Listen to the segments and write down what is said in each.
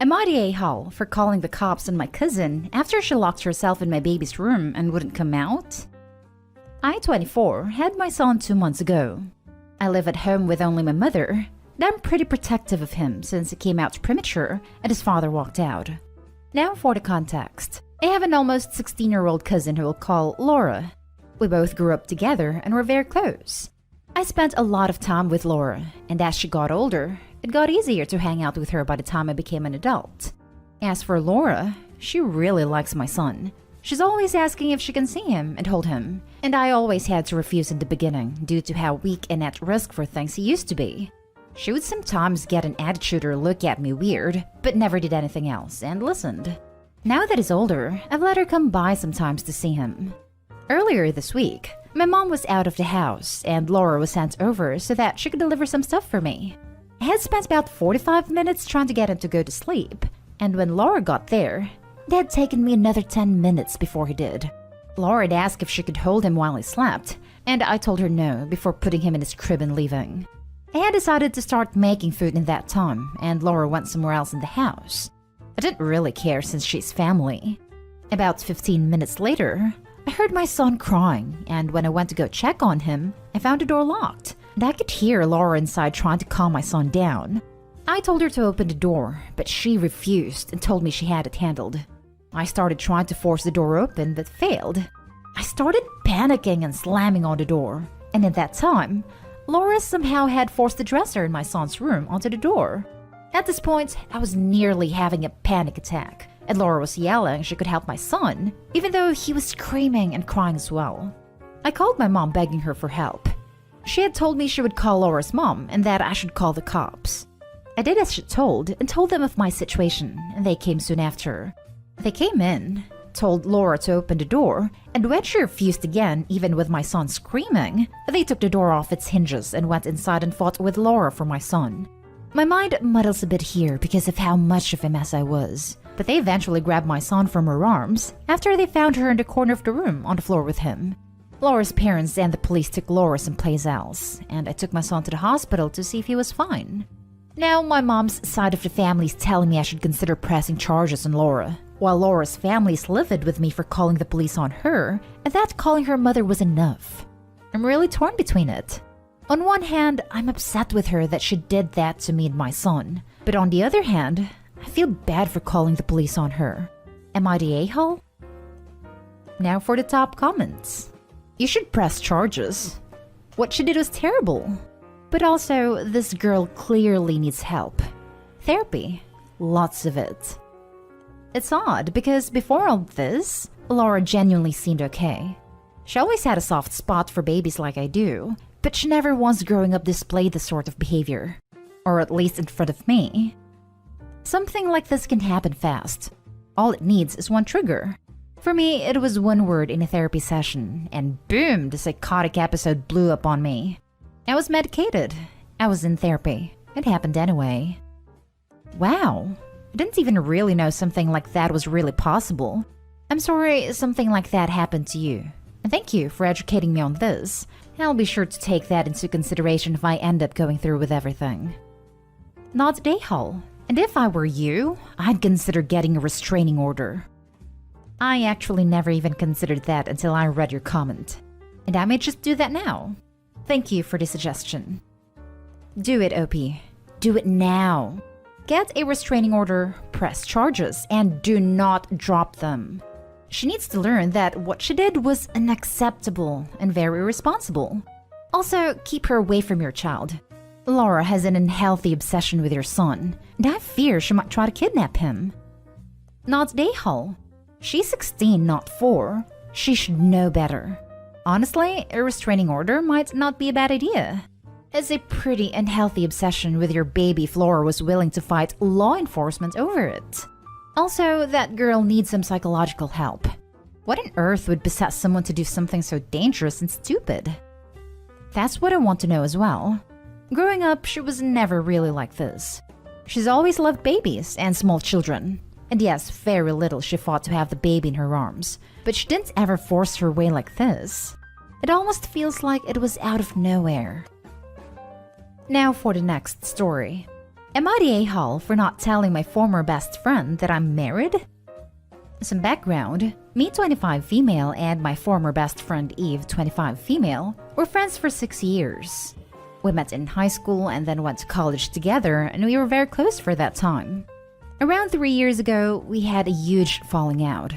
Am I the a-hole for calling the cops on my cousin after she locked herself in my baby's room and wouldn't come out? I, 24, had my son 2 months ago. I live at home with only my mother, and I'm pretty protective of him since he came out premature and his father walked out. Now for the context. I have an almost 16-year-old cousin who we'll call Laura. We both grew up together and were very close. I spent a lot of time with Laura, and as she got older, it got easier to hang out with her by the time I became an adult. As for Laura, she really likes my son. She's always asking if she can see him and hold him, and I always had to refuse in the beginning due to how weak and at risk for things he used to be. She would sometimes get an attitude or look at me weird, but never did anything else and listened. Now that he's older, I've let her come by sometimes to see him. Earlier this week, my mom was out of the house and Laura was sent over so that she could deliver some stuff for me. I had spent about 45 minutes trying to get him to go to sleep, and when Laura got there, it had taken me another 10 minutes before he did. Laura had asked if she could hold him while he slept, and I told her no before putting him in his crib and leaving. I had decided to start making food in that time, and Laura went somewhere else in the house. I didn't really care since she's family. About 15 minutes later, I heard my son crying, and when I went to go check on him, I found the door locked, and I could hear Laura inside trying to calm my son down. I told her to open the door, but she refused and told me she had it handled. I started trying to force the door open, but failed. I started panicking and slamming on the door, and at that time, Laura somehow had forced the dresser in my son's room onto the door. At this point, I was nearly having a panic attack, and Laura was yelling she could help my son, even though he was screaming and crying as well. I called my mom begging her for help. She had told me she would call Laura's mom and that I should call the cops. I did as she told and told them of my situation, and they came soon after. They came in, told Laura to open the door, and when she refused again, even with my son screaming, they took the door off its hinges and went inside and fought with Laura for my son. My mind muddles a bit here because of how much of a mess I was, but they eventually grabbed my son from her arms after they found her in the corner of the room on the floor with him. Laura's parents and the police took Laura someplace else, and I took my son to the hospital to see if he was fine. Now my mom's side of the family is telling me I should consider pressing charges on Laura, while Laura's family is livid with me for calling the police on her, and that calling her mother was enough. I'm really torn between it. On one hand, I'm upset with her that she did that to me and my son, but on the other hand, I feel bad for calling the police on her. Am I the a-hole? Now for the top comments. You should press charges. What she did was terrible. But also, this girl clearly needs help. Therapy. Lots of it. It's odd because before all this, Laura genuinely seemed okay. She always had a soft spot for babies like I do, but she never once growing up displayed this sort of behavior. Or at least in front of me. Something like this can happen fast. All it needs is one trigger. For me, it was one word in a therapy session, and boom, the psychotic episode blew up on me. I was medicated. I was in therapy. It happened anyway. Wow. I didn't even really know something like that was really possible. I'm sorry something like that happened to you. And thank you for educating me on this. I'll be sure to take that into consideration if I end up going through with everything. Not a-hole. And if I were you, I'd consider getting a restraining order. I actually never even considered that until I read your comment. And I may just do that now. Thank you for the suggestion. Do it, OP. Do it now. Get a restraining order, press charges, and do not drop them. She needs to learn that what she did was unacceptable and very irresponsible. Also, keep her away from your child. Laura has an unhealthy obsession with your son, and I fear she might try to kidnap him. Not a-hole. She's 16, not 4. She should know better. Honestly, a restraining order might not be a bad idea. It's a pretty unhealthy obsession with your baby if Laura was willing to fight law enforcement over it. Also, that girl needs some psychological help. What on earth would possess someone to do something so dangerous and stupid? That's what I want to know as well. Growing up, she was never really like this. She's always loved babies and small children. And yes, very little she fought to have the baby in her arms, but she didn't ever force her way like this. It almost feels like it was out of nowhere. Now for the next story. Am I the a-hole for not telling my former best friend that I'm married? Some background. Me, 25 female, and my former best friend Eve, 25 female, were friends for 6 years. We met in high school and then went to college together, and we were very close for that time. Around 3 years ago, we had a huge falling out.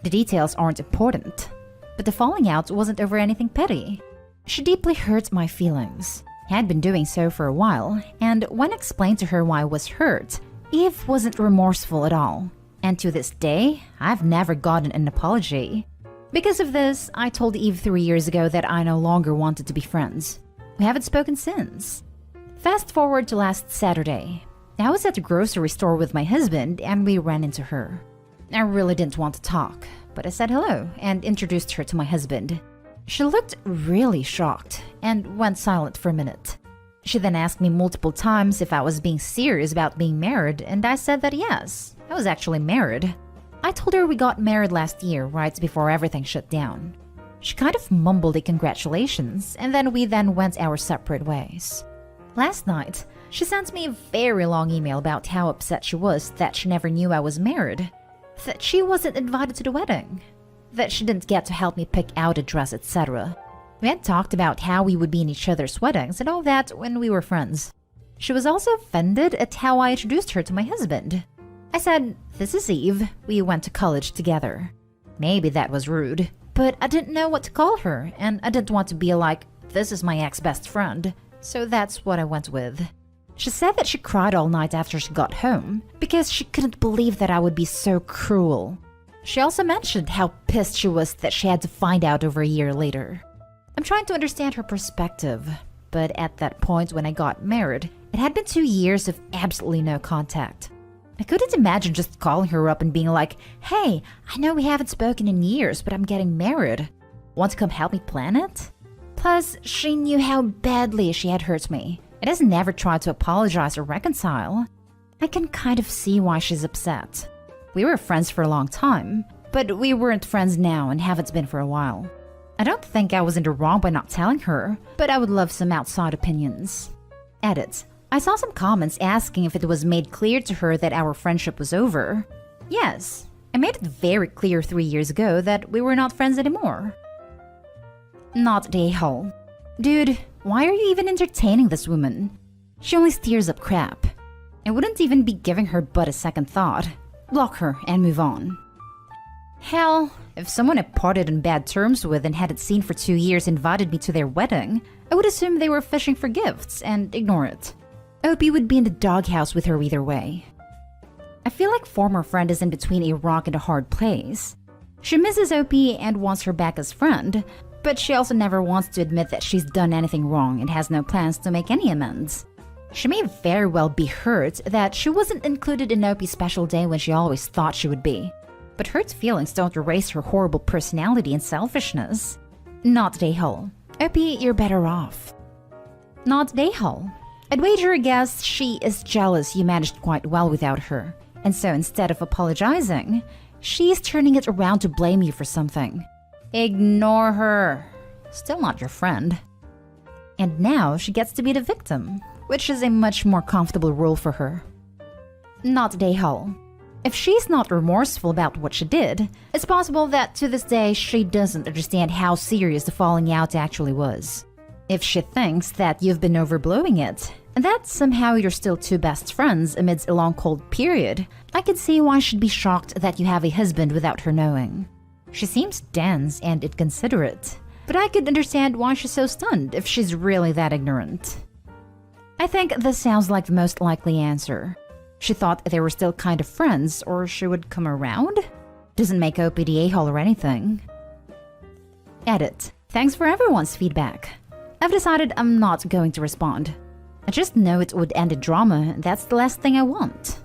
The details aren't important, but the falling out wasn't over anything petty. She deeply hurt my feelings. Had been doing so for a while, and when explained to her why I was hurt, Eve wasn't remorseful at all. And to this day, I've never gotten an apology. Because of this, I told Eve 3 years ago that I no longer wanted to be friends. We haven't spoken since. Fast forward to last Saturday. I was at the grocery store with my husband and we ran into her. I really didn't want to talk, but I said hello and introduced her to my husband. She looked really shocked and went silent for a minute. She then asked me multiple times if I was being serious about being married, and I said that yes, I was actually married. I told her we got married last year, right before everything shut down. She kind of mumbled a congratulations, and then we went our separate ways. Last night, she sent me a very long email about how upset she was that she never knew I was married, that she wasn't invited to the wedding, that she didn't get to help me pick out a dress, etc. We had talked about how we would be in each other's weddings and all that when we were friends. She was also offended at how I introduced her to my husband. I said, "This is Eve. We went to college together." Maybe that was rude, but I didn't know what to call her, and I didn't want to be like, "This is my ex-best friend," so that's what I went with. She said that she cried all night after she got home because she couldn't believe that I would be so cruel. She also mentioned how pissed she was that she had to find out over a year later. I'm trying to understand her perspective, but at that point when I got married, it had been 2 years of absolutely no contact. I couldn't imagine just calling her up and being like, "Hey, I know we haven't spoken in years, but I'm getting married. Want to come help me plan it?" Plus, she knew how badly she had hurt me and has never tried to apologize or reconcile. I can kind of see why she's upset. We were friends for a long time, but we weren't friends now and haven't been for a while. I don't think I was in the wrong by not telling her, but I would love some outside opinions. Edit. I saw some comments asking if it was made clear to her that our friendship was over. Yes, I made it very clear 3 years ago that we were not friends anymore. Not the a-hole. Dude, why are you even entertaining this woman? She only stirs up crap. I wouldn't even be giving her but a second thought. Block her and move on. Hell, if someone I parted on bad terms with and hadn't seen for 2 years invited me to their wedding, I would assume they were fishing for gifts and ignore it. Opie would be in the doghouse with her either way. I feel like former friend is in between a rock and a hard place. She misses Opie and wants her back as friend, but she also never wants to admit that she's done anything wrong and has no plans to make any amends. She may very well be hurt that she wasn't included in Opie's special day when she always thought she would be. But hurt feelings don't erase her horrible personality and selfishness. Not the a-hole. Opie, you're better off. Not the a-hole. I'd wager a guess she is jealous you managed quite well without her. And so instead of apologizing, she's turning it around to blame you for something. Ignore her. Still not your friend. And now she gets to be the victim, which is a much more comfortable role for her. Not the a-hole. If she's not remorseful about what she did, it's possible that to this day she doesn't understand how serious the falling out actually was. If she thinks that you've been overblowing it, and that somehow you're still two best friends amidst a long cold period, I can see why she'd be shocked that you have a husband without her knowing. She seems dense and inconsiderate, but I could understand why she's so stunned if she's really that ignorant. I think this sounds like the most likely answer. She thought they were still kind of friends, or she would come around? Doesn't make Opie the a-hole or anything. Edit. Thanks for everyone's feedback. I've decided I'm not going to respond. I just know it would end in drama, and that's the last thing I want.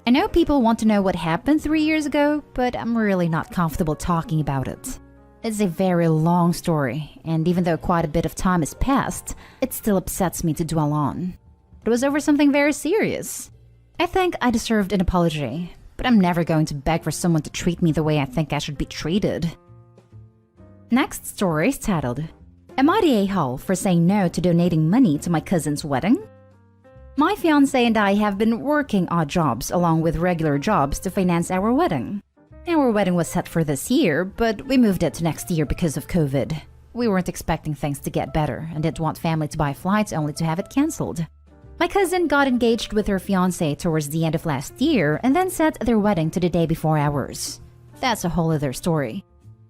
I know people want to know what happened 3 years ago, but I'm really not comfortable talking about it. It's a very long story, and even though quite a bit of time has passed, it still upsets me to dwell on. It was over something very serious. I think I deserved an apology, but I'm never going to beg for someone to treat me the way I think I should be treated. Next story is titled, Am I the a-hole for saying no to donating money to my cousin's wedding? My fiancé and I have been working odd jobs along with regular jobs to finance our wedding. Our wedding was set for this year, but we moved it to next year because of COVID. We weren't expecting things to get better and didn't want family to buy flights only to have it cancelled. My cousin got engaged with her fiancé towards the end of last year and then set their wedding to the day before ours. That's a whole other story.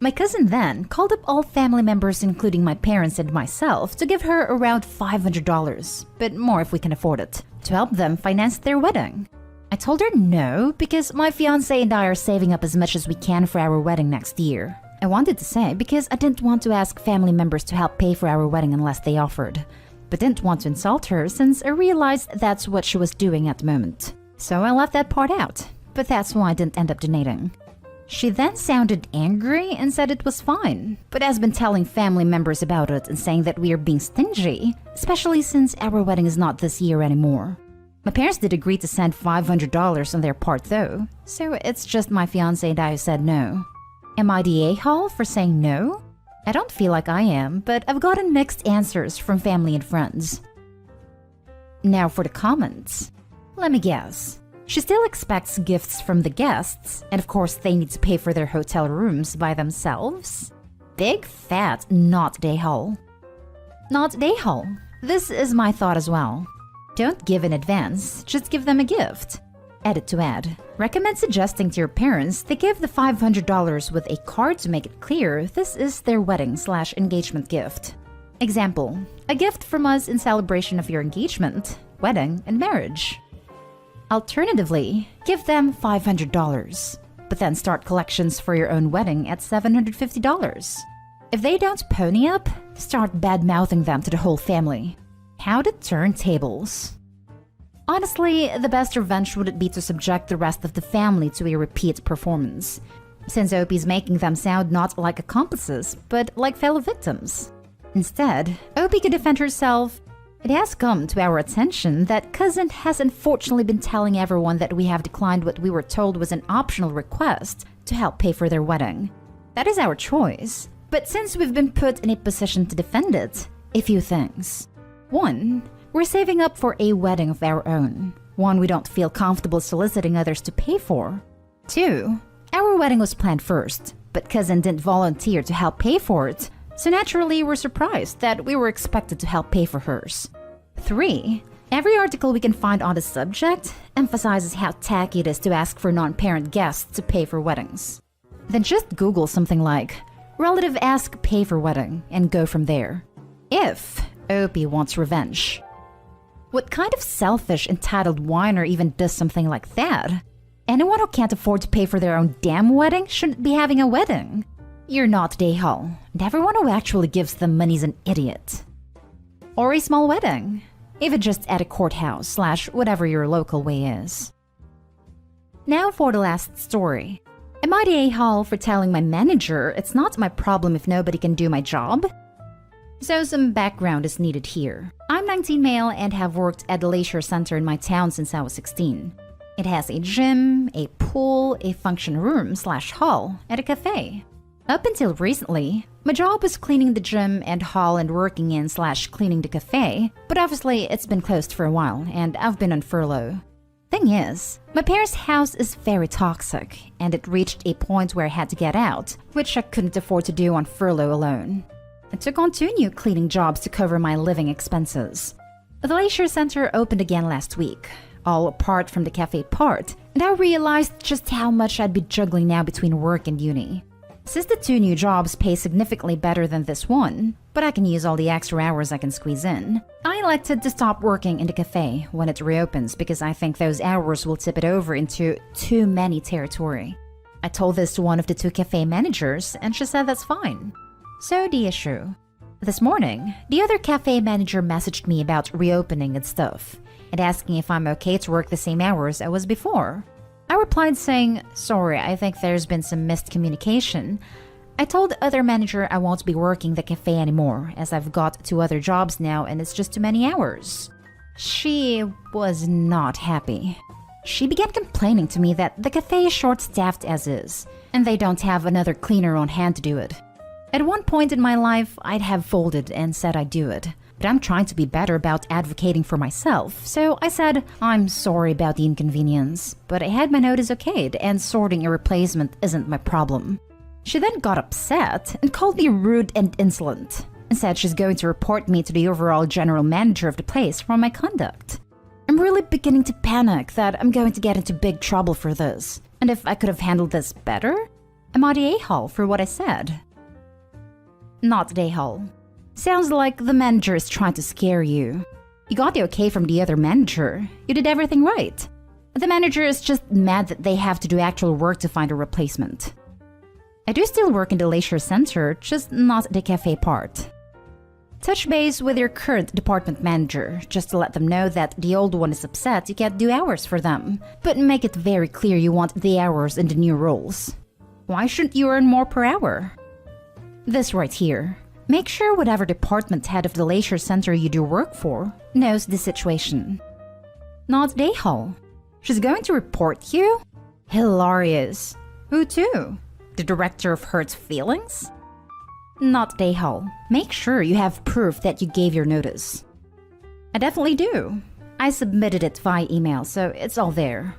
My cousin then called up all family members, including my parents and myself, to give her around $500, but more if we can afford it, to help them finance their wedding. I told her no because my fiancé and I are saving up as much as we can for our wedding next year. I wanted to say because I didn't want to ask family members to help pay for our wedding unless they offered, but didn't want to insult her since I realized that's what she was doing at the moment. So I left that part out, but that's why I didn't end up donating. She then sounded angry and said it was fine, but has been telling family members about it and saying that we are being stingy, especially since our wedding is not this year anymore. My parents did agree to send $500 on their part though, so it's just my fiancé and I who said no. Am I the a-hole for saying no? I don't feel like I am, but I've gotten mixed answers from family and friends. Now for the comments. Let me guess. She still expects gifts from the guests, and of course they need to pay for their hotel rooms by themselves? Big fat not a-hole. Not a-hole. This is my thought as well. Don't give in advance, just give them a gift. Edit to add. Recommend suggesting to your parents they give the $500 with a card to make it clear this is their wedding/engagement gift. Example, a gift from us in celebration of your engagement, wedding, and marriage. Alternatively, give them $500, but then start collections for your own wedding at $750. If they don't pony up, start bad-mouthing them to the whole family. How to turn tables. Honestly, the best revenge would be to subject the rest of the family to a repeat performance, since Opie's making them sound not like accomplices, but like fellow victims. Instead, Opie could defend herself. It has come to our attention that cousin has unfortunately been telling everyone that we have declined what we were told was an optional request to help pay for their wedding. That is our choice, but since we've been put in a position to defend it, a few things. 1. We're saving up for a wedding of our own, one we don't feel comfortable soliciting others to pay for. 2. Our wedding was planned first, but cousin didn't volunteer to help pay for it, so naturally we're surprised that we were expected to help pay for hers. 3. Every article we can find on the subject emphasizes how tacky it is to ask for non-parent guests to pay for weddings. Then just Google something like, relative ask pay for wedding, and go from there. If Opie wants revenge. What kind of selfish, entitled whiner even does something like that? Anyone who can't afford to pay for their own damn wedding shouldn't be having a wedding. You're not the a-hole, and everyone who actually gives them money's an idiot. Or a small wedding, even just at a courthouse / whatever your local way is. Now for the last story. Am I the a-hole for telling my manager it's not my problem if nobody can do my job? So some background is needed here. I'm 19 male and have worked at the leisure center in my town since I was 16. It has a gym, a pool, a function room / hall, and a cafe. Up until recently, my job was cleaning the gym and hall and working in / cleaning the cafe, but obviously it's been closed for a while and I've been on furlough. Thing is, my parents' house is very toxic and it reached a point where I had to get out, which I couldn't afford to do on furlough alone. I took on 2 new cleaning jobs to cover my living expenses. The leisure center opened again last week, all apart from the cafe part, and I realized just how much I'd be juggling now between work and uni. Since the 2 new jobs pay significantly better than this one, but I can use all the extra hours I can squeeze in, I elected to stop working in the cafe when it reopens because I think those hours will tip it over into too many territory. I told this to one of the 2 cafe managers and she said that's fine. So the issue. This morning, the other cafe manager messaged me about reopening and stuff, and asking if I'm okay to work the same hours I was before. I replied saying, sorry, I think there's been some missed communication. I told the other manager I won't be working the cafe anymore, as I've got 2 other jobs now and it's just too many hours. She was not happy. She began complaining to me that the cafe is short-staffed as is, and they don't have another cleaner on hand to do it. At one point in my life, I'd have folded and said I'd do it, But I'm trying to be better about advocating for myself, so I said, I'm sorry about the inconvenience, but I had my notice okayed and sorting a replacement isn't my problem. She then got upset and called me rude and insolent, and said she's going to report me to the overall general manager of the place for my conduct. I'm really beginning to panic that I'm going to get into big trouble for this, and if I could have handled this better, am I the a-hole for what I said? Not the a-hole. Sounds like the manager is trying to scare you. You got the okay from the other manager. You did everything right. The manager is just mad that they have to do actual work to find a replacement. I do still work in the leisure center, just not the cafe part. Touch base with your current department manager, just to let them know that the old one is upset you can't do hours for them, but make it very clear you want the hours in the new roles. Why shouldn't you earn more per hour? This right here. Make sure whatever department head of the leisure center you do work for knows the situation. Not the a-hole. She's going to report you? Hilarious. Who to? The director of Hurt Feelings? Not the a-hole. Make sure you have proof that you gave your notice. I definitely do. I submitted it via email, so it's all there.